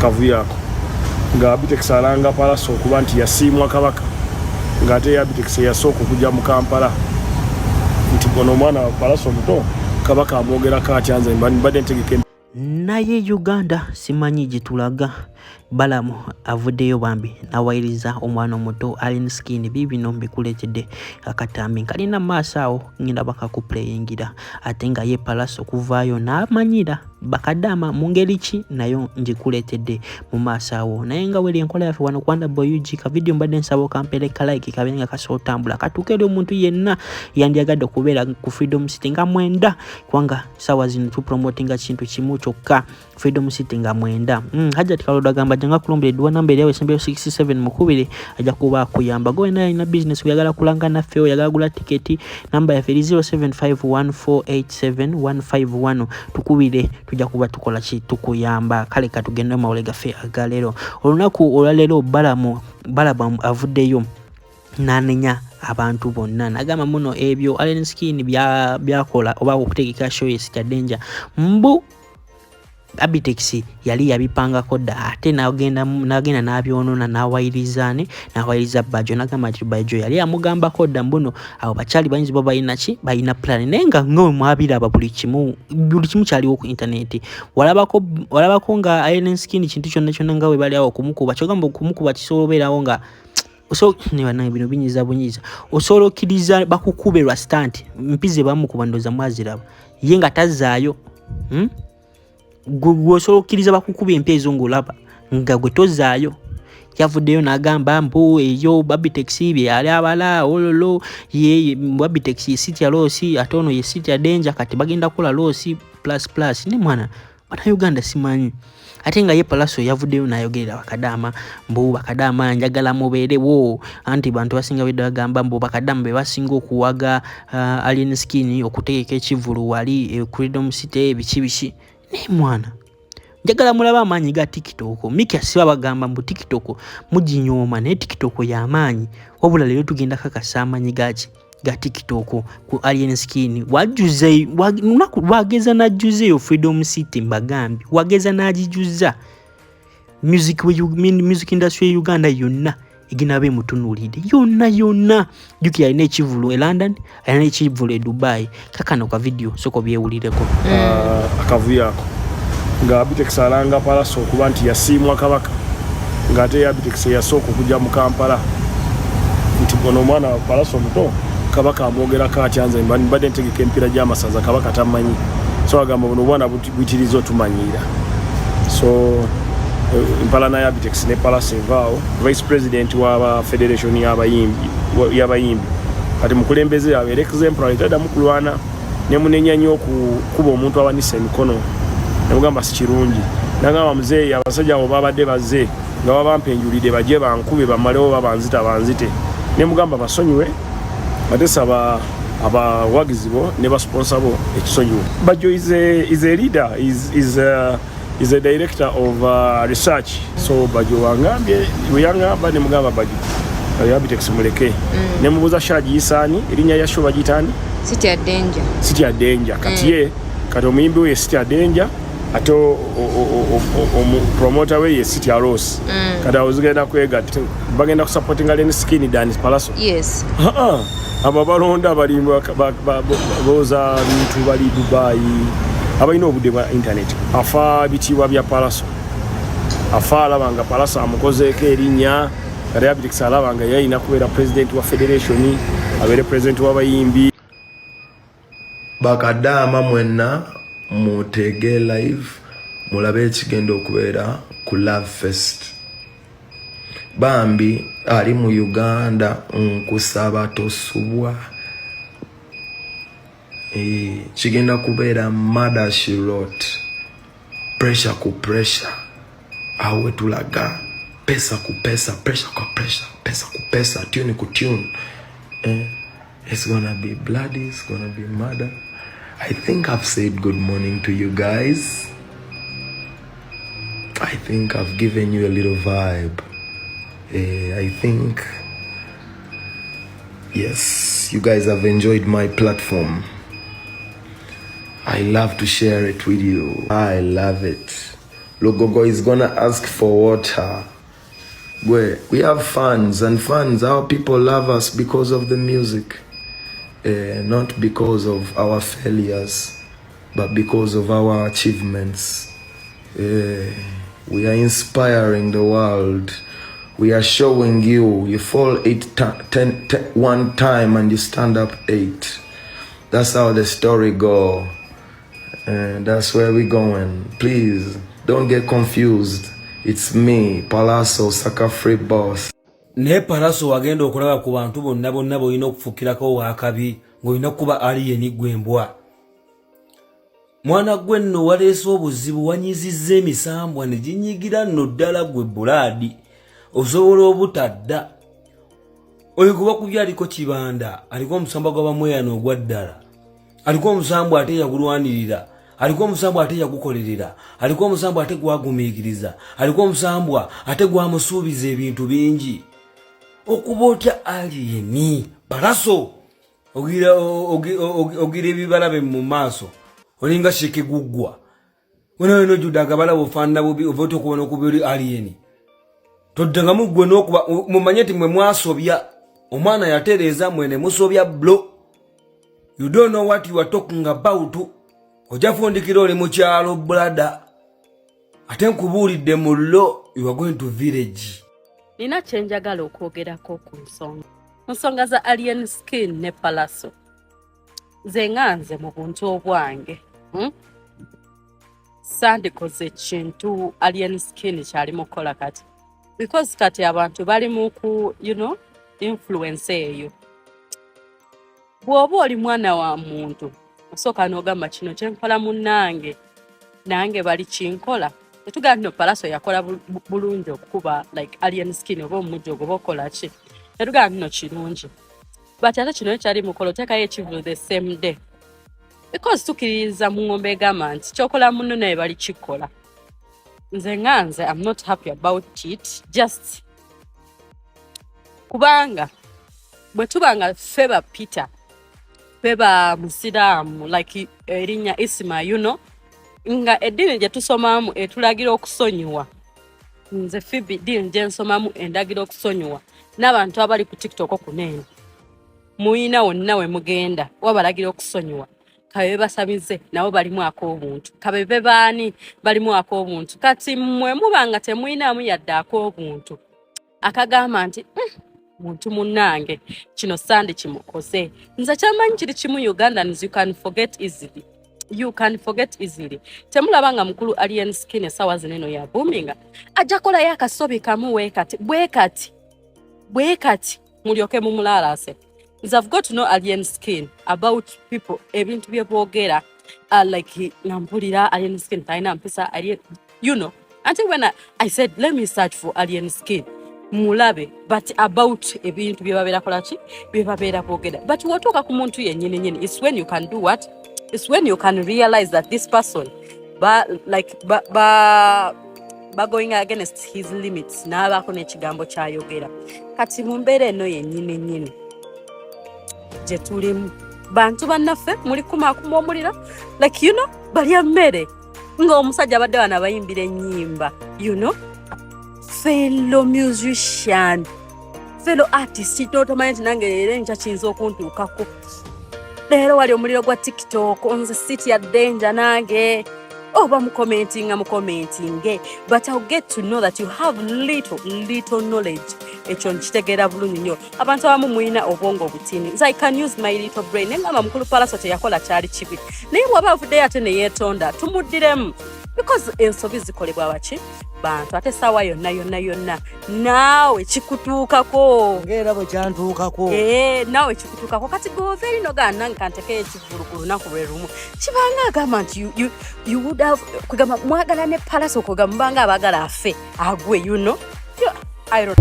akavuyo ako nga Abitekisi alanga Pallaso okuba nti yasiimwa kabaka ng'ate Abitekisi yasooka okujja mu Kampala nti ono omwana wa Pallaso muto kabaka amwogerako atya nze mbadde ntegeke. Naye Uganda simanyi gitulaga. Balaam avuddeyo bambi nawayiriza omwana omuto alina skin bibino mbikuletedde akatambi kalina maaso awo ngenda bakakuplayingira ate nga ye Pallaso kuvaayo n'amanyira bakadama mu ngeri ki nayo njikuletedde mu maaso awo naye nga weli enkola yaffe wano kwanda boyugi ka video mbadde nsaba okampereka like kabenga kasootambula katuuke eri omuntu yenna yandiyagadde okubeera ku Freedom City nga mwenda kubanga sawa zino tupromotinga kintu kimu kyokka Freedom City nga mwenda hajja tikaloda gamba janga kulombera edwa namba eriawo esembeyo 67 mukubire ajja kuba kuyamba go ena ina business kuyagala kulanga naffe oyagala gula tiketi namba yaffe 0751487151 tukubire tujja kuba tukola ki tukuyamba kale katugende mawole gaffe agalero olunaku olwalero Balaam avuddeyo nanenya abantu bonna nagamba muno ebyo Allen Skin byakola oba okutegeka show yesita danger mbu Abitekisi yali yabipangako dda ate nagenda n'abyonona n'awayiriza bajjo nagamba nti bajjo yali amugambako dda mbuno abo bakyali bayinza baba balina plan naye nga ngowe mwabiraba buli kimu kyaliwo ku internet walabako nga Allen Skin kintu kyonna nga we bali awo okumukuba kyogamba okumukuba kisobola obeerawo nga bino binyiza bunyiza osobola okkiriza bakukube lwa stunt mpize bamukuba ndoza mwaziraba ye nga tazaayo gwosobola okkiriza bakukuba empeezo ng'olaba nga gwe tozaayo yavuddeyo n'agamba mbu eyo Abitekisi bye yali abala ololo ye Abitekisi yesitya loosi ate ono yesitya danger kati bagenda kukola loosi plus ne mwana Uganda simanyi ate nga ye Pallaso yavuddeyo n'ayogerera bakadama mbu bakadama njagala mubeerewo anti bantu basinga bedda bagamba mbu bakadama be basinga okuwaga Allen Skin okutegeka ekivulu wali Freedom City biki ne mwana njagala mulaba amaanyi ga TikTok Miki asiba bagamba mbu TikTok muginyooma ne TikTok y'amaanyi wabula leero tugenda kakasa amaanyi ga TikTok ku Allen Skin wageza najjuzeyo Freedom City mbagambi wageza nagijuza music industry ya Uganda yonna eginabe mutunulide yonna juki alina ekivulu e London alina ekivulu e Dubai kakano ka video soko byewulireko akavuyo ako nga Abitekisi alanga Pallaso okuba nti yasiimwa kabaka ng'ate Abitekisi yasooka okujja mu Kampala nti ono omwana wa Pallaso muto kabaka amwogerako atya nze mbadde ntegeka empiira gy'amasaza kabaka tamanyi so agamba buno obwana buyitiriza otumanyiira so mpalana ya Abitekisi ne Pallaso evaawo vice president wa federation y'abayimbi kati mukulembeze abeera exemplary taddamu kulwana ne munenya nnyo okukuba omuntu awanisa emikono nemugamba si kirungi nagamba muzeeyi abasajja abo babadde bazze nga babampenjulidde bajje bankube bamalewo banzite nemugamba basonyiwe ate saba abawagizi bo ne basponsor bo ekisonyiwe bajjo is a leader is a director of research so bajjo wangambye weyangamba nemugamba bajjo Abitekisi muleke nemubuuza shaji yisaani erinnya ya show bagitani City ya danger kati omuyimbi we City ya danger ate promoter we ye City ya Rose kati awuzigenda kwegatta bagenda kusupportinga Allen Skin than Pallaso yes aba balonda balimba boza bintu bali Dubai abalina obudde bwa internet afa bitiibwa bya Pallaso afa alabanga Pallaso amukozeeko erinnya kati Abitekisi alabanga yalina kubeera president wa federation abeere president w'abayimbi bakadama mwenna mutege live mulabe ekigenda okubeera ku Love Fest bambi ali mu Uganda nkusaba tosubwa kigenda kubeera mada shirot pressure ku pressure awe tulaga pesa ku pesa pressure ku pressure pesa ku pesa tune ku tune it's gonna be bloody, it's gonna be murder. I think I've said good morning to you guys. I think I've given you a little vibe. I think, yes, you guys have enjoyed my platform. I love to share it with you. I love it. Logogo is gonna ask for water. We have fans, and fans, our people love us because of the music. Not because of our failures, but because of our achievements. We are inspiring the world. We are showing you fall 1 time and you stand up 8. That's how the story go. And that's where we going. Please, don't get confused. It's me, Pallaso, Saka Free Boss. Ne Pallaso wagenda okulaba ku bantu bonna bonna boyina okufukirako wakabi ng'olina kuba aliyeni gwembwa. Mwana gwe nno waleese obuzibu wanyizizza emisambwa ne ginyigira nno ddala gwe buladi osobola obutadda. Oyo gwe bakubye aliko kibanda aliko omusambwa gw'abamweyano ogwa ddala, aliko omusambwa ate yagulwanirira, aliko omusambwa ate yagukolerera, aliko omusambwa ate gwagumiikiriza, aliko omusambwa ate gwamusuubiza ebintu bingi. Okuba otya aliyeni Pallaso ogira ebibalabe mu maaso olinga sheke guggwa wena judaga bala bufaanana bubi ovote okubona okubiri aliyeni toddenga mugwe n'okuba mumanye nti mwe mwasobya omwana yatereeza mwene musobya blo. You don't know what you are talking about. Ojafundikira oli mu kyalo brother ate nkubuulidde mu lo you are going to village. Nina kyenjagala okwogerako ku nsonga za alien skin ne Pallaso. Nze nganze mu buntu obwange sandikoze kintu alien skin kyali mukola kati because kati abantu bali mu ku influence eyo. Bw'oba oli mwana wa muntu osooka n'ogamba kino kyenkola munnange nange bali kinkola. Tetugaa nno Pallaso yakola bulungi okukuba like alien skin oba omujjo oba okola ki. Tetugaa nno kirungi. But ate kino kyali mukolo otekayo ekivulu the same day. Because tukiriza mu ngombe egamba nti kyokola munno naye bali kikola. Nze nganze I'm not happy about it. Just kubanga bwe tubanga feba Peter feba musiraamu like erinnya Isma nga eddiini gye tusomamu etulagira okusonyiwa. Nze Phoebe ddiini gye nsomamu endagira okusonyiwa n'abantu abali ku TikTok okuneena muyina wonna we mugenda wabalagira okusonyiwa kabe basabize nabo balimu ak'obuntu kabe baani balimu ak'obuntu kati mmwe mubanga temuyinaamu yadde ak'obuntu akagamba nti muntu munnange kino sandi kimukoze. Nze kyamanyi kiri kimu Ugandans you can forget easily. Temulabanga mukulu alien skin esawa zineno ya boominga ajja kola yakasobi kamu bwekati mulyoke mumulalaase. I've got to know alien skin about people ebintu bye boogera like nampulira alien skin taina mpisa alien until when I said let me search for alien skin mulabe but about ebintu bye babeera kola ki bye babeera boogera. But wotoka ku muntu yennyini it's when you can do what. It's when you can realize that this person going against his limits n'abaako n'ekigambo kyayogera. Kati mu mbeera eno yennyini gye tulimu bantu bannaffe muli kumaakuma omuliro like balya mmere ng'omusajja abadde bana bayimbira ennyimba fellow musician fellow artist totomanyi nti nange leero enkya kiyinza okuntuukako. Leero wali omuliro gwa TikTok nze city ya danger nange oba mukomentinge but I'll get to know that you have little knowledge. Ekyo nkitegeera bulungi nnyo. Abantu abamu muyina obwongo obutini. I can use my little brain. Ngamba mukulu Pallaso teyakola kyali kibi. Naye bw'aba avuddeyo ate ne yeetonda tumuddiremu because ensobi zikolebwa baki bantu ate sawa yonna naawe kikutuukako ngera bwe kyantuukako naawe kikutuukako kati goveeri nogana nkanteke ekivulugulu naku lwe lumu kibanga agamba nti you would have kugamba mwagala ne Pallaso kugamba mbanga abagala afe agwe I don't